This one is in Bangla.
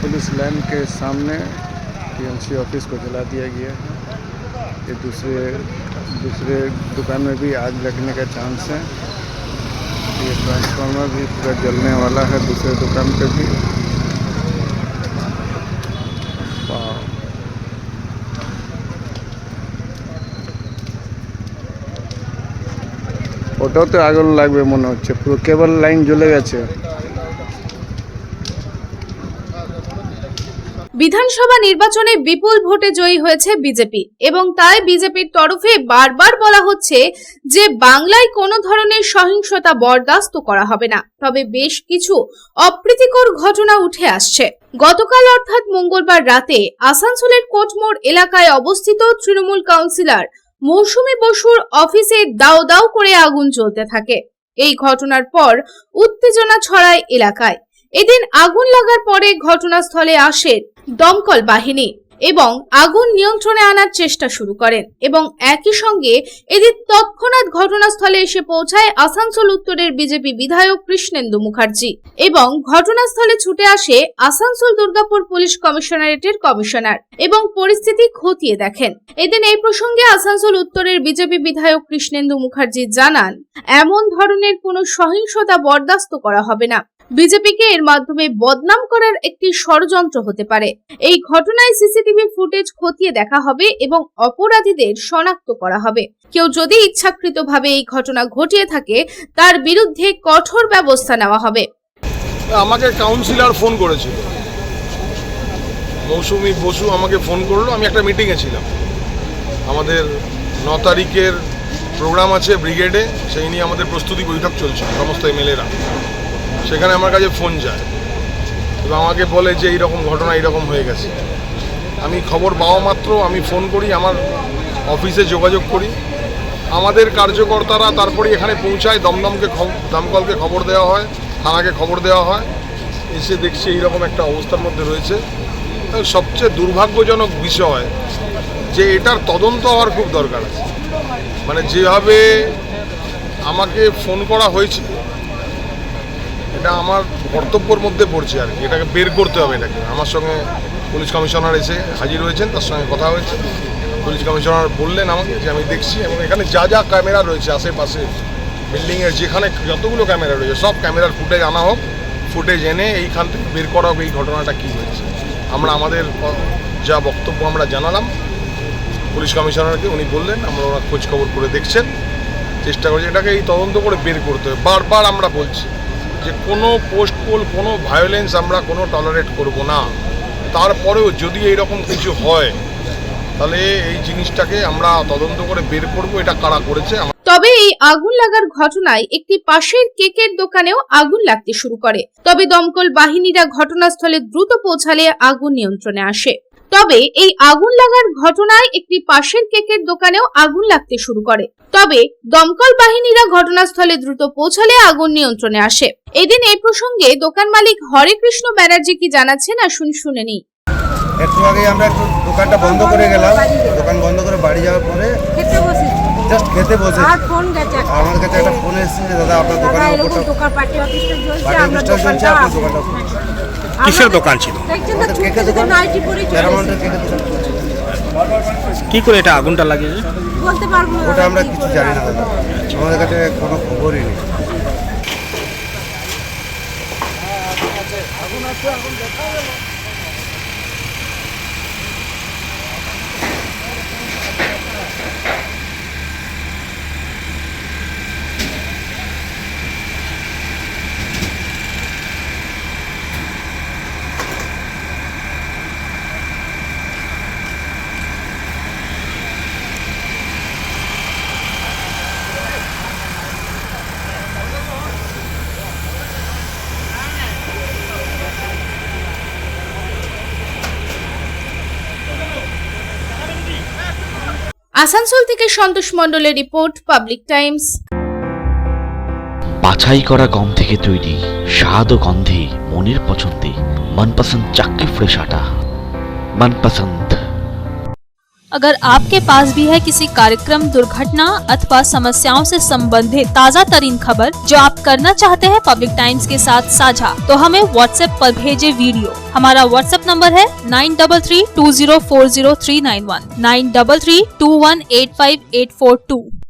पुलिस लाइन के सामने टीएमसी ऑफिस को जला दिया गया है। ये दूसरे दुकान में भी आग लगने का चांस है। ये ट्रांसफार्मर भी पूरा जलने वाला है दूसरे दुकान पे भी। ওটাতে আগুন লাগবে মনে হচ্ছে, পুরো কেবল লাইন জ্বলে গেছে। বিধানসভা নির্বাচনে বিপুল ভোটে জয়ী হয়েছে বিজেপি এবং তাই বিজেপির তরফে বারবার বলা হচ্ছে যে বাংলায় কোনো ধরনের সহিংসতা বরদাস্ত করা হবে না। তবে বেশ কিছু অপ্রীতিকর ঘটনা উঠে আসছে। গতকাল অর্থাৎ মঙ্গলবার রাতে আসানসোলের কোটমোড় এলাকায় অবস্থিত তৃণমূল কাউন্সিলর মৌসুমী বসুর অফিসে দাও দাও করে আগুন জ্বলতে থাকে। এই ঘটনার পর উত্তেজনা ছড়ায় এলাকায়। এদিন আগুন লাগার পরে ঘটনাস্থলে আসে দমকল বাহিনী এবং আগুন নিয়ন্ত্রণে আনার চেষ্টা শুরু করেন এবং একই সঙ্গে এদিন তৎক্ষণাৎ ঘটনাস্থলে এসে পৌঁছায় আসানসোল উত্তরের বিজেপি বিধায়ক কৃষ্ণেন্দু মুখার্জি এবং ঘটনাস্থলে ছুটে আসে আসানসোল দুর্গাপুর পুলিশ কমিশনারেটের কমিশনার এবং পরিস্থিতি খতিয়ে দেখেন। এদিন এই প্রসঙ্গে আসানসোল উত্তরের বিজেপি বিধায়ক কৃষ্ণেন্দু মুখার্জি জানান, এমন ধরনের কোনো সহিংসতা বরদাস্ত করা হবে না। বিজেপিকে এর মাধ্যমে বদনাম করার একটি ষড়যন্ত্র হতে পারে। এই ঘটনায় সিসিটিভি ফুটেজ খতিয়ে দেখা হবে এবং অপরাধীদের শনাক্ত করা হবে। কেউ যদি ইচ্ছাকৃতভাবে এই ঘটনা ঘটিয়ে থাকে তার বিরুদ্ধে কঠোর ব্যবস্থা নেওয়া হবে। আমাকে কাউন্সিলর ফোন করেছিল, মৌসুমী বসু আমাকে ফোন করলো। আমি একটা মিটিংয়ে ছিলাম, আমাদের 9 তারিখের প্রোগ্রাম আছে ব্রিগেডে, সেই নিয়ে আমাদের প্রস্তুতি বৈঠক চলছে সমস্ত এমএলএরা। সেখানে আমার কাছে ফোন যায় এবং আমাকে বলে যে এইরকম ঘটনা এইরকম হয়ে গেছে। আমি খবর পাওয়া মাত্র আমি ফোন করি, আমার অফিসে যোগাযোগ করি। আমাদের কার্যকর্তারা তারপরে এখানে পৌঁছায়, দমকলকে খবর দেওয়া হয়, থানাকে খবর দেওয়া হয়। এসে দেখছি এইরকম একটা অবস্থার মধ্যে রয়েছে। সবচেয়ে দুর্ভাগ্যজনক বিষয় যে এটার তদন্ত হওয়ার খুব দরকার আছে। মানে যেভাবে আমাকে ফোন করা হয়েছে, এটা আমার কর্তব্যের মধ্যে পড়ছে আর কি। এটাকে বের করতে হবে। এটাকে আমার সঙ্গে পুলিশ কমিশনার এসে হাজির হয়েছেন, তার সঙ্গে কথা হয়েছে। পুলিশ কমিশনার বললেন আমাকে যে আমি দেখছি এবং এখানে যা যা ক্যামেরা রয়েছে আশেপাশে বিল্ডিংয়ের, যেখানে যতগুলো ক্যামেরা রয়েছে সব ক্যামেরার ফুটেজ আনা হোক। ফুটেজ এনে এইখান থেকে বের করা হোক এই ঘটনাটা কী হয়েছে। আমরা আমাদের যা বক্তব্য আমরা জানালাম পুলিশ কমিশনারকে, উনি বললেন আমরা ওরা খোঁজ খবর করে দেখছেন, চেষ্টা করছি এটাকে এই তদন্ত করে বের করতে হবে। বারবার আমরা বলছি যে কোনো পোস্টপোল, কোনো ভায়োলেন্স আমরা কোনো টলারেট করব না। তারপরেও যদি এইরকম কিছু হয় তাহলে এই জিনিসটাকে আমরা তদন্ত করে বের করব এটা কারা করেছে। তবে এই আগুন লাগার ঘটনায় একটি পাশের কেকের দোকানেও আগুন লাগতে শুরু করে। তবে দমকল বাহিনীরা ঘটনাস্থলে দ্রুত পৌঁছালে আগুন নিয়ন্ত্রণে আসে। তবে এই আগুন লাগার ঘটনায় একটি পাশের কেকের দোকানেও আগুন লাগতে শুরু করে। তবে দমকল বাহিনীরা ঘটনাস্থলে দ্রুত পৌঁছালে আগুন নিয়ন্ত্রণে আসে। এদিন এই প্রসঙ্গে দোকান মালিক হরে কৃষ্ণ ব্যানার্জি কি জানাচ্ছেন আসুন শুনে নিই। একটু আগে আমরা একটু দোকানটা বন্ধ করে গেলাম। দোকান বন্ধ করে বাড়ি যাওয়ার পরে জাস্ট খেতে বসে আমার কাছে একটা ফোন এসেছে যে দাদা আপনার দোকানের উপরটা পার্টি অফিসটা চলছে, আপনার দোকানটা কিসের দোকান ছিল? কেকের দোকান, প্যারামাউন্টের কেকের দোকান। কি করে এটা আগুনটা লাগিয়েছে বলতে পারবো না, ওটা আমরা কিছু জানি না দাদা, আমাদের কাছে কোনো খবরই নেই। আসানসোল থেকে সন্তোষ মণ্ডলের রিপোর্ট, পাবলিক টাইমস। বাছাই করা গম থেকে তৈরি স্বাদ ও গন্ধে মনের পছন্দে মনপসন্দ চাক্কি ফ্রেশ আটা, মনপসন্দ। अगर आपके पास भी है किसी कार्यक्रम, दुर्घटना अथवा समस्याओं से संबंधित ताज़ा तरीन खबर जो आप करना चाहते हैं पब्लिक टाइम्स के साथ साझा, तो हमें व्हाट्सएप पर भेजे वीडियो। हमारा व्हाट्सएप नंबर है 9332040391 9332185842।